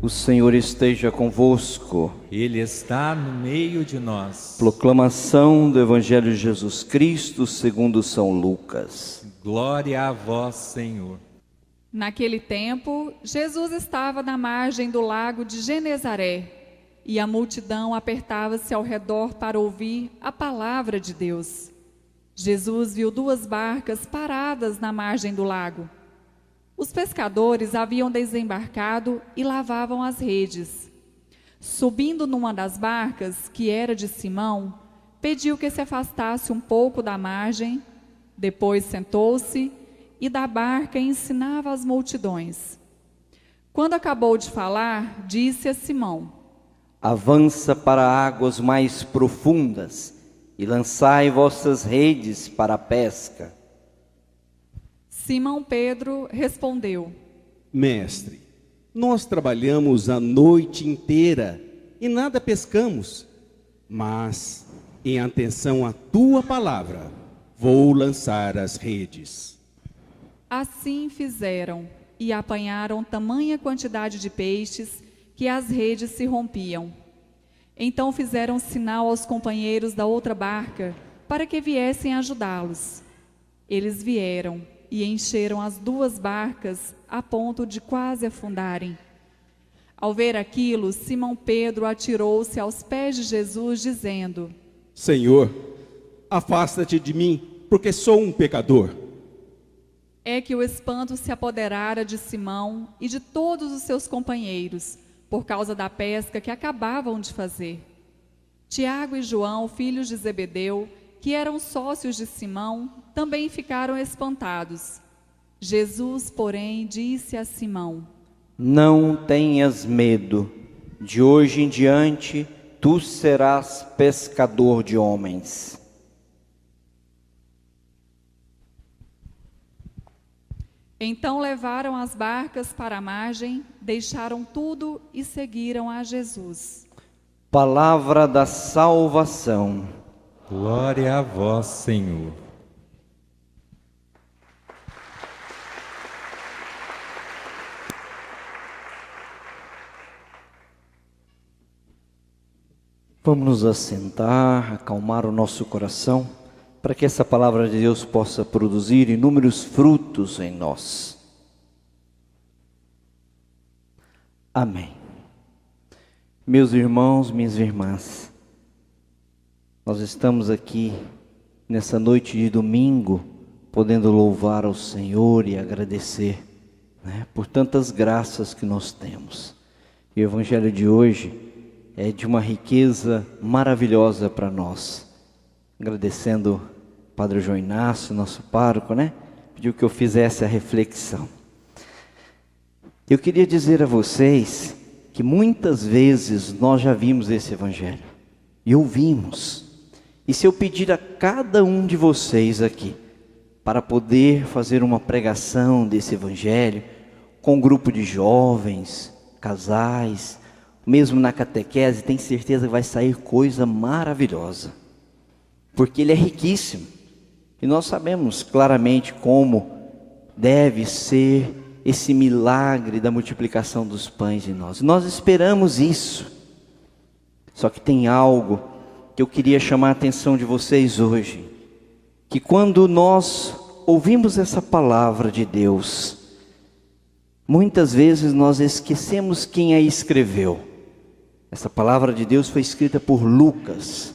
O Senhor esteja convosco. Ele está no meio de nós. Proclamação do Evangelho de Jesus Cristo segundo São Lucas. Glória a vós, Senhor. Naquele tempo, Jesus estava na margem do lago de Genezaré, e a multidão apertava-se ao redor para ouvir a palavra de Deus. Jesus viu 2 barcas paradas na margem do lago. Os pescadores haviam desembarcado e lavavam as redes. Subindo numa das barcas, que era de Simão, pediu que se afastasse um pouco da margem. Depois sentou-se e da barca ensinava as multidões. Quando acabou de falar, disse a Simão: Avança para águas mais profundas e lançai vossas redes para a pesca. Simão Pedro respondeu: Mestre, nós trabalhamos a noite inteira e nada pescamos, mas, em atenção à tua palavra, vou lançar as redes. Assim fizeram, e apanharam tamanha quantidade de peixes que as redes se rompiam. Então fizeram sinal aos companheiros da outra barca para que viessem ajudá-los. Eles vieram e encheram as 2 barcas a ponto de quase afundarem. Ao ver aquilo, Simão Pedro atirou-se aos pés de Jesus, dizendo: Senhor, afasta-te de mim, porque sou um pecador. É que o espanto se apoderara de Simão e de todos os seus companheiros, por causa da pesca que acabavam de fazer. Tiago e João, filhos de Zebedeu, que eram sócios de Simão, também ficaram espantados. Jesus, porém, disse a Simão: Não tenhas medo, de hoje em diante tu serás pescador de homens. Então levaram as barcas para a margem, deixaram tudo e seguiram a Jesus. Palavra da salvação. Glória a vós, Senhor. Vamos nos assentar, acalmar o nosso coração, para que essa palavra de Deus possa produzir inúmeros frutos em nós. Amém. Meus irmãos, minhas irmãs, nós estamos aqui nessa noite de domingo, podendo louvar ao Senhor e agradecer, por tantas graças que nós temos. E o Evangelho de hoje é de uma riqueza maravilhosa para nós. Agradecendo o Padre João Inácio, nosso pároco, pediu que eu fizesse a reflexão. Eu queria dizer a vocês que muitas vezes nós já vimos esse Evangelho e ouvimos. E se eu pedir a cada um de vocês aqui para poder fazer uma pregação desse Evangelho com um grupo de jovens, casais, mesmo na catequese, tem certeza que vai sair coisa maravilhosa, porque ele é riquíssimo, e nós sabemos claramente como deve ser esse milagre da multiplicação dos pães em nós. Nós esperamos isso, só que tem algo que eu queria chamar a atenção de vocês hoje, que quando nós ouvimos essa palavra de Deus, muitas vezes nós esquecemos quem a escreveu. Essa palavra de Deus foi escrita por Lucas.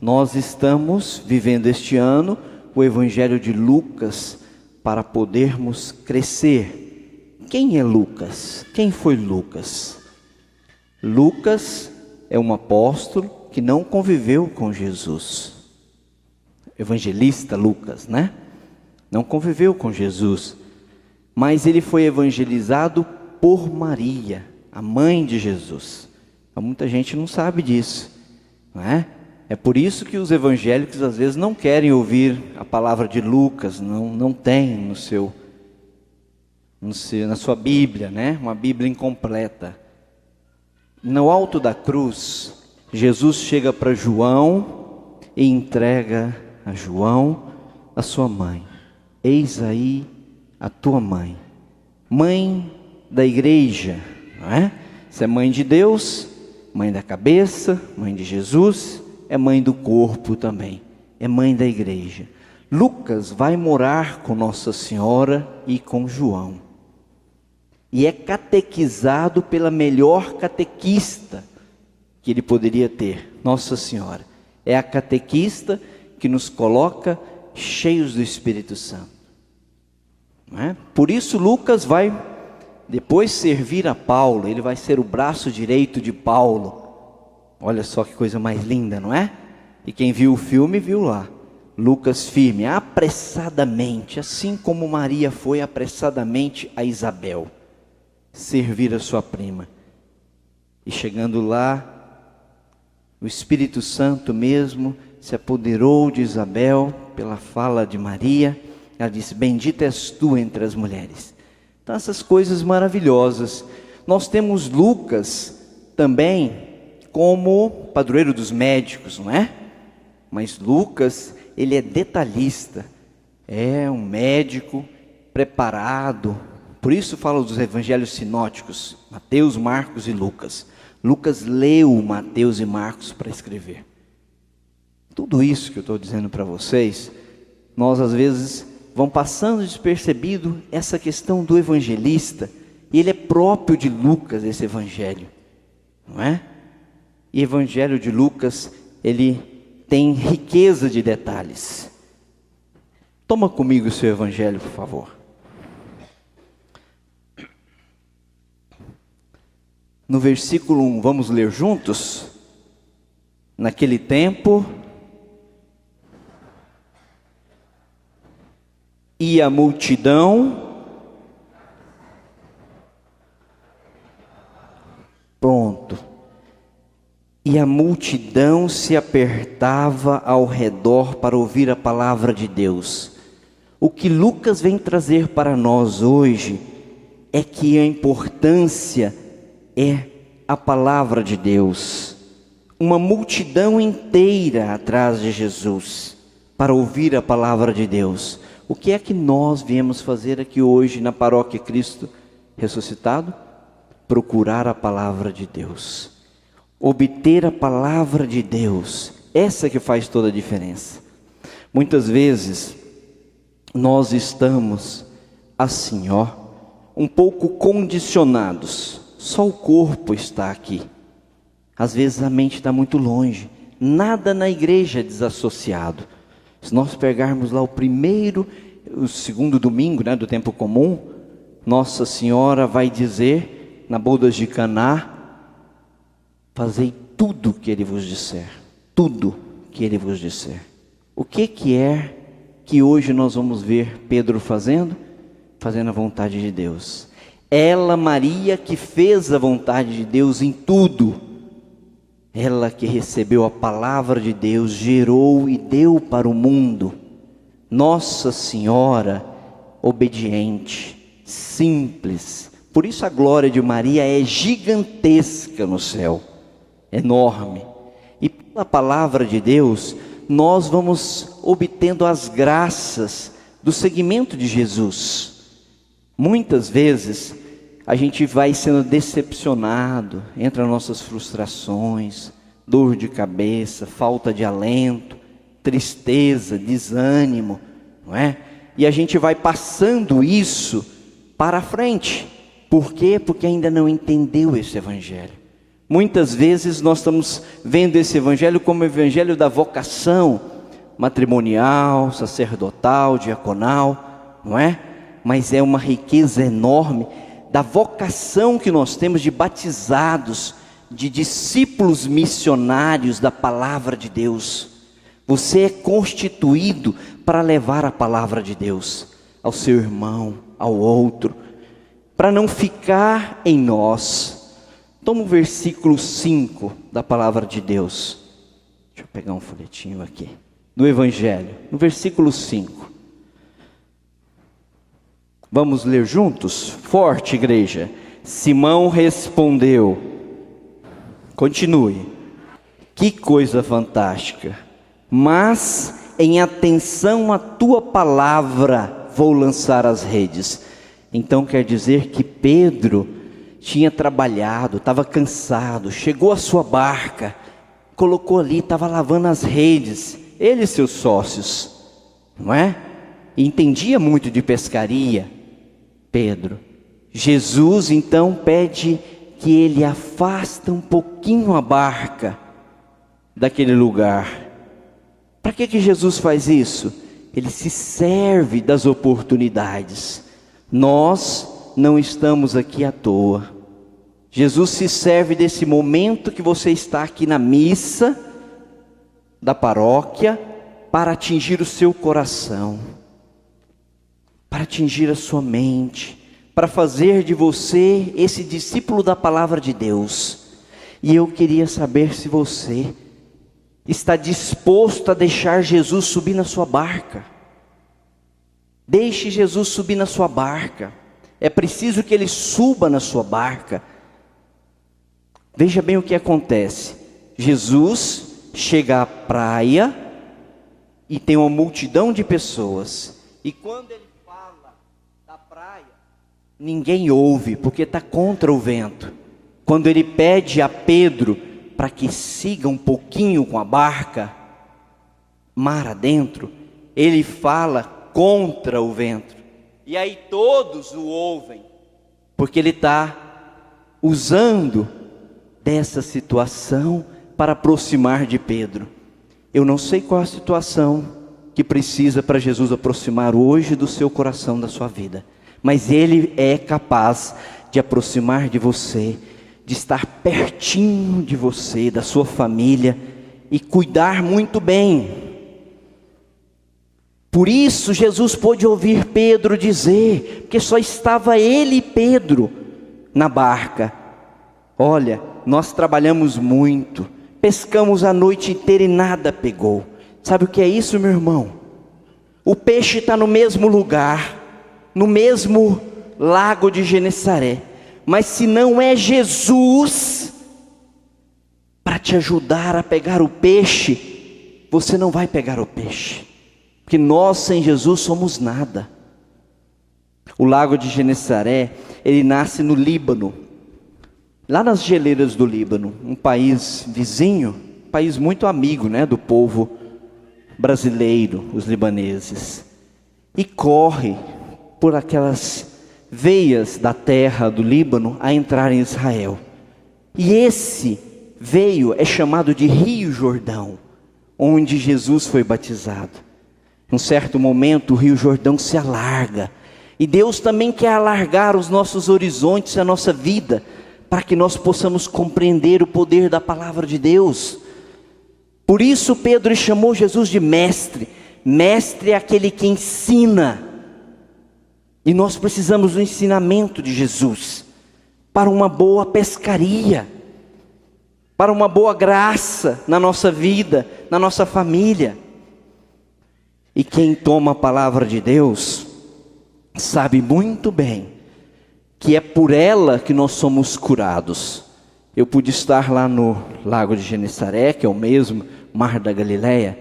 Nós estamos vivendo este ano o Evangelho de Lucas para podermos crescer. Quem é Lucas? Quem foi Lucas? Lucas é um apóstolo que não conviveu com Jesus. Evangelista Lucas, Não conviveu com Jesus, mas ele foi evangelizado por Maria, a mãe de Jesus. Muita gente não sabe disso, É por isso que os evangélicos às vezes não querem ouvir a palavra de Lucas, não tem na sua Bíblia, Uma Bíblia incompleta. No alto da cruz, Jesus chega para João e entrega a João a sua mãe. Eis aí a tua mãe, mãe da igreja, Você é mãe de Deus, mãe da cabeça, mãe de Jesus, é mãe do corpo também, é mãe da igreja. Lucas vai morar com Nossa Senhora e com João. E é catequizado pela melhor catequista que ele poderia ter, Nossa Senhora. É a catequista que nos coloca cheios do Espírito Santo. Não é? Por isso Lucas vai depois servir a Paulo, ele vai ser o braço direito de Paulo. Olha só que coisa mais linda, não é? E quem viu o filme viu lá, Lucas firme, apressadamente, assim como Maria foi apressadamente a Isabel, servir a sua prima. E chegando lá, o Espírito Santo mesmo se apoderou de Isabel pela fala de Maria. Ela disse: bendita és tu entre as mulheres. Então essas coisas maravilhosas. Nós temos Lucas também como padroeiro dos médicos, não é? Mas Lucas, ele é detalhista, é um médico preparado. Por isso fala dos evangelhos sinóticos, Mateus, Marcos e Lucas. Lucas leu Mateus e Marcos para escrever. Tudo isso que eu estou dizendo para vocês, nós às vezes vão passando despercebido essa questão do evangelista, e ele é próprio de Lucas, esse evangelho, não é? E o evangelho de Lucas, ele tem riqueza de detalhes. Toma comigo o seu evangelho, por favor. No versículo 1, vamos ler juntos? Naquele tempo, e a multidão, pronto, e a multidão se apertava ao redor para ouvir a palavra de Deus. O que Lucas vem trazer para nós hoje é que a importância é a palavra de Deus. Uma multidão inteira atrás de Jesus para ouvir a palavra de Deus. O que é que nós viemos fazer aqui hoje na Paróquia Cristo Ressuscitado? Procurar a palavra de Deus, obter a palavra de Deus. Essa que faz toda a diferença. Muitas vezes nós estamos assim, um pouco condicionados. Só o corpo está aqui. Às vezes a mente está muito longe. Nada na igreja é desassociado. Se nós pegarmos lá o segundo domingo, né, do tempo comum, Nossa Senhora vai dizer na bodas de Caná: fazei tudo o que Ele vos disser. Tudo que Ele vos disser. O que é que hoje nós vamos ver Pedro fazendo? Fazendo a vontade de Deus. Ela, Maria, que fez a vontade de Deus em tudo. Ela que recebeu a palavra de Deus, gerou e deu para o mundo. Nossa Senhora, obediente, simples. Por isso a glória de Maria é gigantesca no céu, enorme. E pela palavra de Deus, nós vamos obtendo as graças do seguimento de Jesus. Muitas vezes a gente vai sendo decepcionado, entra nossas frustrações, dor de cabeça, falta de alento, tristeza, desânimo, não é? E a gente vai passando isso para frente. Por quê? Porque ainda não entendeu esse evangelho. Muitas vezes nós estamos vendo esse evangelho como o evangelho da vocação matrimonial, sacerdotal, diaconal, não é? Mas é uma riqueza enorme da vocação que nós temos de batizados, de discípulos missionários da palavra de Deus. Você é constituído para levar a palavra de Deus ao seu irmão, ao outro, para não ficar em nós. Toma o versículo 5 da palavra de Deus. Deixa eu pegar um folhetinho aqui, do Evangelho, no versículo 5. Vamos ler juntos? Forte, igreja. Simão respondeu. Continue. Que coisa fantástica. Mas em atenção à tua palavra vou lançar as redes. Então quer dizer que Pedro tinha trabalhado, estava cansado, chegou à sua barca, colocou ali, estava lavando as redes, ele e seus sócios, não é? E entendia muito de pescaria, Pedro. Jesus então pede que ele afasta um pouquinho a barca daquele lugar. Para que Jesus faz isso? Ele se serve das oportunidades. Nós não estamos aqui à toa. Jesus se serve desse momento que você está aqui na missa da paróquia para atingir o seu coração, para atingir a sua mente, para fazer de você esse discípulo da palavra de Deus. E eu queria saber se você está disposto a deixar Jesus subir na sua barca. Deixe Jesus subir na sua barca. É preciso que ele suba na sua barca. Veja bem o que acontece. Jesus chega à praia e tem uma multidão de pessoas. E quando ele fala da praia, ninguém ouve, porque está contra o vento. Quando ele pede a Pedro para que siga um pouquinho com a barca, mar adentro, ele fala contra o vento. E aí todos o ouvem, porque ele está usando dessa situação para aproximar de Pedro. Eu não sei qual a situação que precisa para Jesus aproximar hoje do seu coração, da sua vida, mas ele é capaz de aproximar de você, de estar pertinho de você, da sua família, e cuidar muito bem. Por isso Jesus pôde ouvir Pedro dizer, porque só estava ele e Pedro na barca: olha, nós trabalhamos muito, pescamos a noite inteira e nada pegou. Sabe o que é isso, meu irmão? O peixe está no mesmo lugar, no mesmo lago de Genesaré, mas se não é Jesus para te ajudar a pegar o peixe, você não vai pegar o peixe, porque nós sem Jesus somos nada. O lago de Genesaré, ele nasce no Líbano, lá nas geleiras do Líbano, um país vizinho, um país muito amigo, né, do povo brasileiro, os libaneses, e corre por aquelas veias da terra do Líbano a entrar em Israel. E esse veio é chamado de Rio Jordão, onde Jesus foi batizado. Num certo momento o Rio Jordão se alarga, e Deus também quer alargar os nossos horizontes, a nossa vida, para que nós possamos compreender o poder da palavra de Deus. Por isso Pedro chamou Jesus de mestre. Mestre é aquele que ensina, e nós precisamos do ensinamento de Jesus, para uma boa pescaria, para uma boa graça na nossa vida, na nossa família. E quem toma a palavra de Deus, sabe muito bem, que é por ela que nós somos curados. Eu pude estar lá no lago de Genesaré, que é o mesmo mar da Galileia,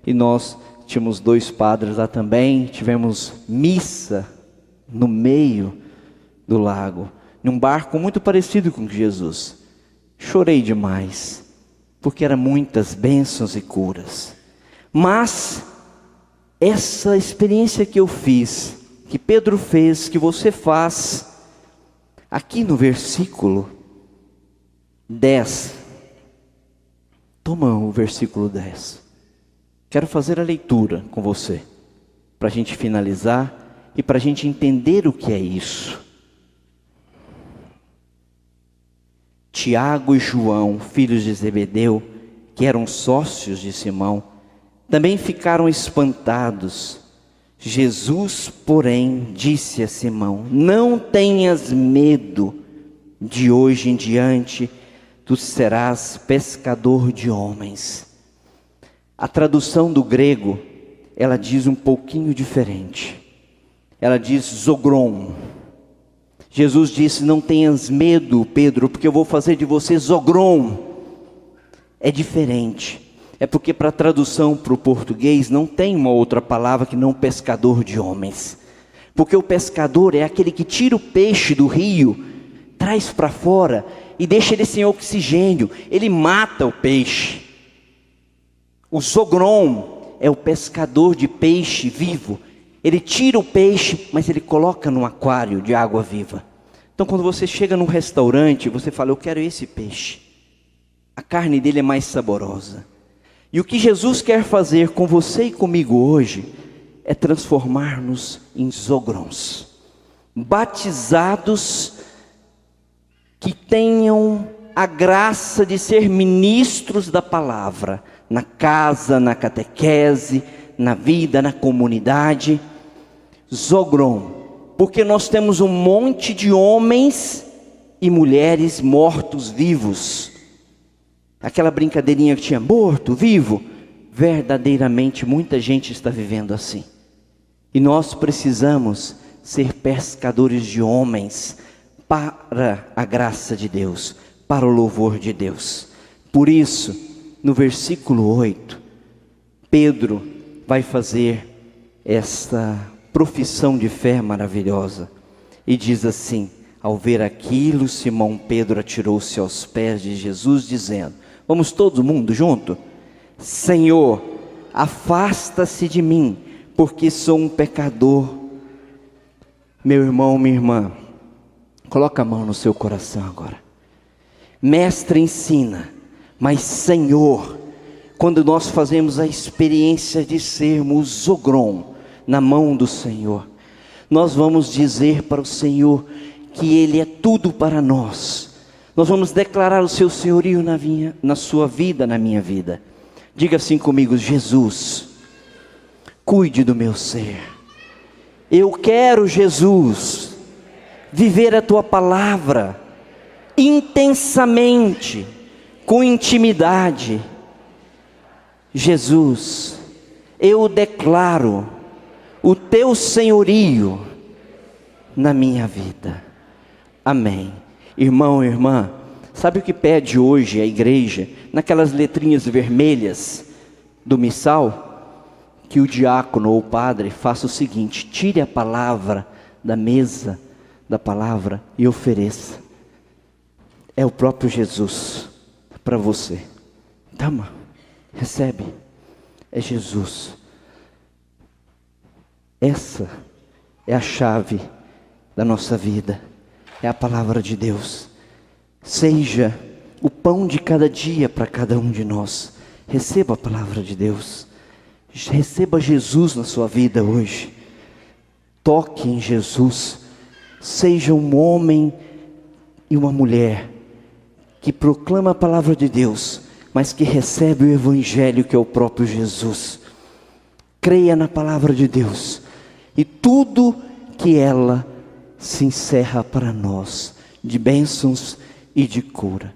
e nós tínhamos 2 padres lá também, tivemos missa no meio do lago, num barco muito parecido com Jesus. Chorei demais, porque eram muitas bênçãos e curas. Mas essa experiência que eu fiz, que Pedro fez, que você faz, aqui no versículo 10, toma o versículo 10, quero fazer a leitura com você, para a gente finalizar, e para a gente entender o que é isso. Tiago e João, filhos de Zebedeu, que eram sócios de Simão, também ficaram espantados. Jesus, porém, disse a Simão: não tenhas medo, de hoje em diante tu serás pescador de homens. A tradução do grego, ela diz um pouquinho diferente. Ela diz zogron. Jesus disse: não tenhas medo, Pedro, porque eu vou fazer de você zogron. É diferente. É porque para a tradução para o português não tem uma outra palavra que não pescador de homens. Porque o pescador é aquele que tira o peixe do rio, traz para fora e deixa ele sem oxigênio. Ele mata o peixe. O Zogron é o pescador de peixe vivo. Ele tira o peixe, mas ele coloca num aquário de água viva. Então quando você chega num restaurante, você fala, eu quero esse peixe. A carne dele é mais saborosa. E o que Jesus quer fazer com você e comigo hoje é transformar-nos em Zogrons, batizados que tenham a graça de ser ministros da palavra, na casa, na catequese, na vida, na comunidade. Zogron, porque nós temos um monte de homens e mulheres mortos vivos. Aquela brincadeirinha que tinha morto, vivo, verdadeiramente muita gente está vivendo assim. E nós precisamos ser pescadores de homens para a graça de Deus, para o louvor de Deus. Por isso, no versículo 8, Pedro vai fazer esta profissão de fé maravilhosa. E diz assim: ao ver aquilo, Simão Pedro atirou-se aos pés de Jesus, dizendo, vamos todo mundo junto? Senhor, afasta-se de mim, porque sou um pecador. Meu irmão, minha irmã, coloca a mão no seu coração agora. Mestre ensina, mas Senhor, quando nós fazemos a experiência de sermos Zogron na mão do Senhor, nós vamos dizer para o Senhor que Ele é tudo para nós. Nós vamos declarar o seu senhorio na sua vida, na minha vida. Diga assim comigo: Jesus, cuide do meu ser. Eu quero, Jesus, viver a tua palavra intensamente, com intimidade. Jesus, eu declaro o teu senhorio na minha vida. Amém. Irmão e irmã, sabe o que pede hoje a igreja, naquelas letrinhas vermelhas do missal? Que o diácono ou o padre faça o seguinte: tire a palavra da mesa da palavra e ofereça. É o próprio Jesus para você. Toma, recebe. É Jesus. Essa é a chave da nossa vida. É a palavra de Deus. Seja o pão de cada dia para cada um de nós. Receba a palavra de Deus. Receba Jesus na sua vida hoje. Toque em Jesus. Seja um homem e uma mulher que proclama a palavra de Deus, mas que recebe o evangelho, que é o próprio Jesus. Creia na palavra de Deus e tudo que ela se encerra para nós, de bênçãos e de cura.